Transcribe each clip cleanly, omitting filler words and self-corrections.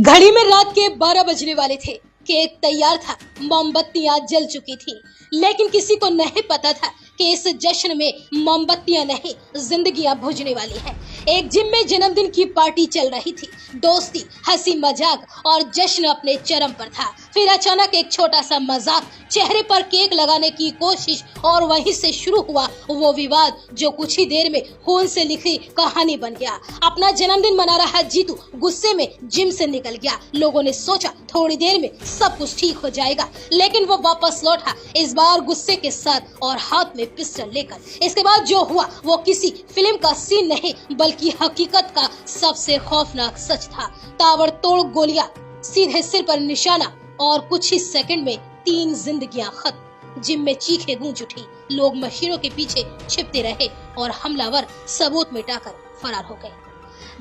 घड़ी में रात के 12 बजने वाले थे। केक तैयार था, मोमबत्तियां जल चुकी थी, लेकिन किसी को नहीं पता था कि इस जश्न में मोमबत्तियां नहीं, जिंदगियां बुझने वाली हैं। एक जिम में जन्मदिन की पार्टी चल रही थी। दोस्ती, हंसी मजाक और जश्न अपने चरम पर था। फिर अचानक एक छोटा सा मजाक, चेहरे पर केक लगाने की कोशिश और वहीं से शुरू हुआ वो विवाद जो कुछ ही देर में खून से लिखी कहानी बन गया। अपना जन्मदिन मना रहा जीतू गुस्से में जिम से निकल गया। लोगों ने सोचा थोड़ी देर में सब कुछ ठीक हो जाएगा, लेकिन वो वापस लौटा, इस बार गुस्से के साथ और हाथ में पिस्टल लेकर। इसके बाद जो हुआ वो किसी फिल्म का सीन नहीं बल्कि हकीकत का सबसे खौफनाक सच था। ताबड़तोड़ गोलियां, सीधे सिर पर निशाना और कुछ ही सेकंड में 3 जिंदगियां खत्म। जिम में चीखें गूंज उठी, लोग मशीनों के पीछे छिपते रहे और हमलावर सबूत मिटाकर फरार हो गए।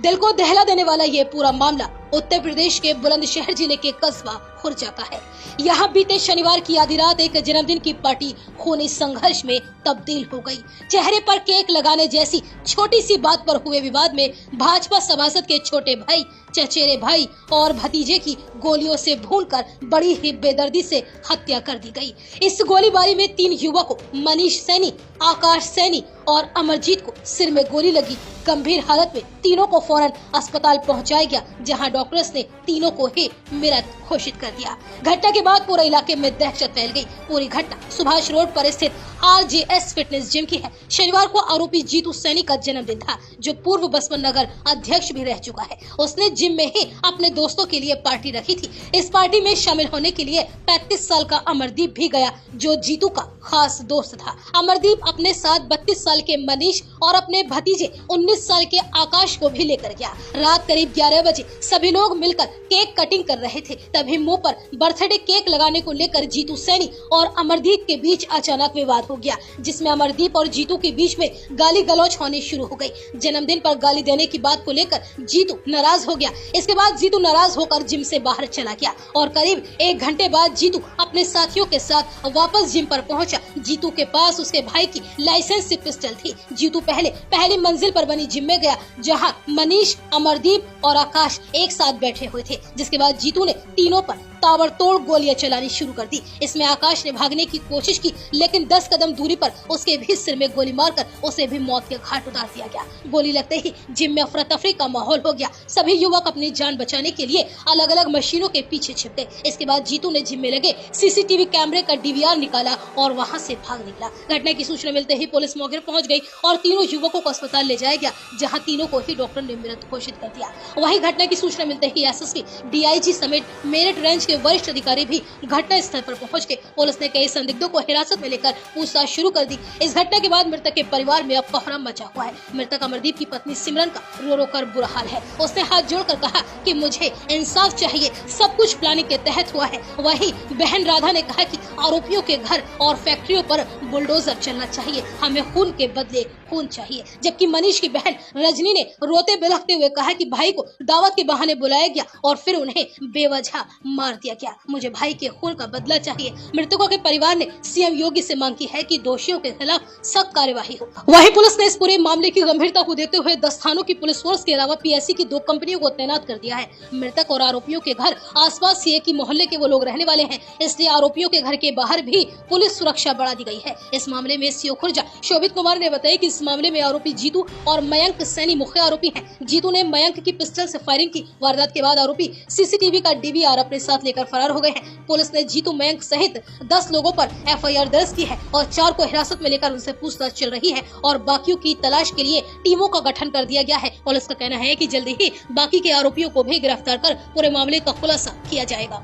दिल को दहला देने वाला ये पूरा मामला उत्तर प्रदेश के बुलंदशहर जिले के कस्बा खुर्जा का है। यहाँ बीते शनिवार की आधी रात एक जन्मदिन की पार्टी खूनी संघर्ष में तब्दील हो गई। चेहरे पर केक लगाने जैसी छोटी सी बात पर हुए विवाद में भाजपा सभासद के छोटे भाई, चचेरे भाई और भतीजे की गोलियों से भूनकर बड़ी ही बेदर्दी से हत्या कर दी गई। इस गोलीबारी में 3 युवकों मनीष सैनी, आकाश सैनी और अमरजीत को सिर में गोली लगी। गंभीर हालत में तीनों को फौरन अस्पताल पहुंचाया गया, जहां डॉक्टर्स ने तीनों को ही मृत घोषित कर दिया। घटना के बाद पूरे इलाके में दहशत फैल गई। पूरी घटना सुभाष रोड पर स्थित RJS फिटनेस जिम की है। शनिवार को आरोपी जीतू सैनी का जन्मदिन था, जो पूर्व बसपन नगर अध्यक्ष भी रह चुका है। उसने जिम में ही अपने दोस्तों के लिए पार्टी रखी थी। इस पार्टी में शामिल होने के लिए 35 साल का अमरदीप भी गया, जो जीतू का खास दोस्त था। अमरदीप अपने साथ 32 साल के मनीष और अपने भतीजे 19 साल के आकाश को भी लेकर गया। रात करीब 11 बजे सभी लोग मिलकर केक कटिंग कर रहे थे। तभी मुंह पर बर्थडे केक लगाने को लेकर जीतू सैनी और अमरदीप के बीच अचानक विवाद हो गया, जिसमें अमरदीप और जीतू के बीच में गाली गलौज होनी शुरू हो गई। जन्मदिन पर गाली देने की बात को लेकर जीतू नाराज हो गया। इसके बाद जीतू नाराज होकर जिम से बाहर चला गया और करीब 1 घंटे बाद जीतू अपने साथियों के साथ वापस जिम पर पहुंचा। जीतू के पास उसके भाई की लाइसेंस पिस्टल थी। जीतू पहली मंजिल पर बनी जिम में गया, जहां मनीष, अमरदीप और आकाश एक साथ बैठे हुए थे। जिसके बाद जीतू ने तीनों पर ताबड़तोड़ गोलियां चलानी शुरू कर दी। इसमें आकाश ने भागने की कोशिश की, लेकिन 10 कदम दूरी पर उसके भी सिर में गोली मारकर उसे भी मौत के घाट उतार दिया गया। गोली लगते ही जिम में अफरा तफरी का माहौल हो गया। सभी युवक अपनी जान बचाने के लिए अलग अलग मशीनों के पीछे छिप गए। इसके बाद जीतू ने जिम में लगे CCTV कैमरे का DVR निकाला और वहाँ से भाग निकला। घटना की सूचना मिलते ही पुलिस मौके पर पहुंच गई और तीनों युवकों को अस्पताल ले जाया गया, जहाँ तीनों को ही डॉक्टर ने मृत घोषित कर दिया। वहीं घटना की सूचना मिलते ही SSP, DIG समेत मेरठ रेंज के वरिष्ठ अधिकारी भी घटना स्थल पर पहुंच गए। पुलिस ने कई संदिग्धों को हिरासत में लेकर पूछताछ शुरू कर दी। इस घटना के बाद मृतक के परिवार में अब कोहराम मचा हुआ है। मृतक अमरदीप की पत्नी सिमरन का रो रो कर बुरा हाल है। उसने हाथ जोड़कर कहा कि मुझे इंसाफ चाहिए, सब कुछ प्लानिंग के तहत हुआ है। वहीं बहन राधा ने कहा कि आरोपियों के घर और फैक्ट्रियों पर बुलडोजर चलना चाहिए, हमें खून के बदले खून चाहिए। जबकि मनीष की बहन रजनी ने रोते बिलखते हुए कहा कि भाई को दावत के बहाने बुलाया गया और फिर उन्हें बेवजह मार दिया गया, मुझे भाई के खून का बदला चाहिए। मृतकों के परिवार ने CM योगी से मांग की है कि दोषियों के खिलाफ सख्त कार्यवाही हो। वहीं पुलिस ने इस पूरे मामले की गंभीरता को देखते हुए 10 थानों की पुलिस फोर्स के अलावा PSC की 2 कंपनियों को तैनात कर दिया है। मृतक और आरोपियों के घर आसपास ही एक ही मोहल्ले के वो लोग रहने वाले हैं, इसलिए आरोपियों के घर के बाहर भी पुलिस सुरक्षा बढ़ा दी गई है। इस मामले में CO खुर्जा शोभित कुमार ने बताया कि इस मामले में आरोपी जीतू और मयंक सैनी मुख्य आरोपी हैं। जीतू ने मयंक की पिस्टल से फायरिंग की। वारदात के बाद आरोपी CCTV का DVR अपने साथ लेकर फरार हो गए हैं। पुलिस ने जीतू, मयंक सहित 10 लोगों पर FIR दर्ज की है और 4 को हिरासत में लेकर उनसे पूछताछ चल रही है और बाकियों की तलाश के लिए टीमों का गठन कर दिया गया है। पुलिस का कहना है कि जल्दी ही बाकी के आरोपियों को भी गिरफ्तार कर पूरे मामले का खुलासा किया जाएगा।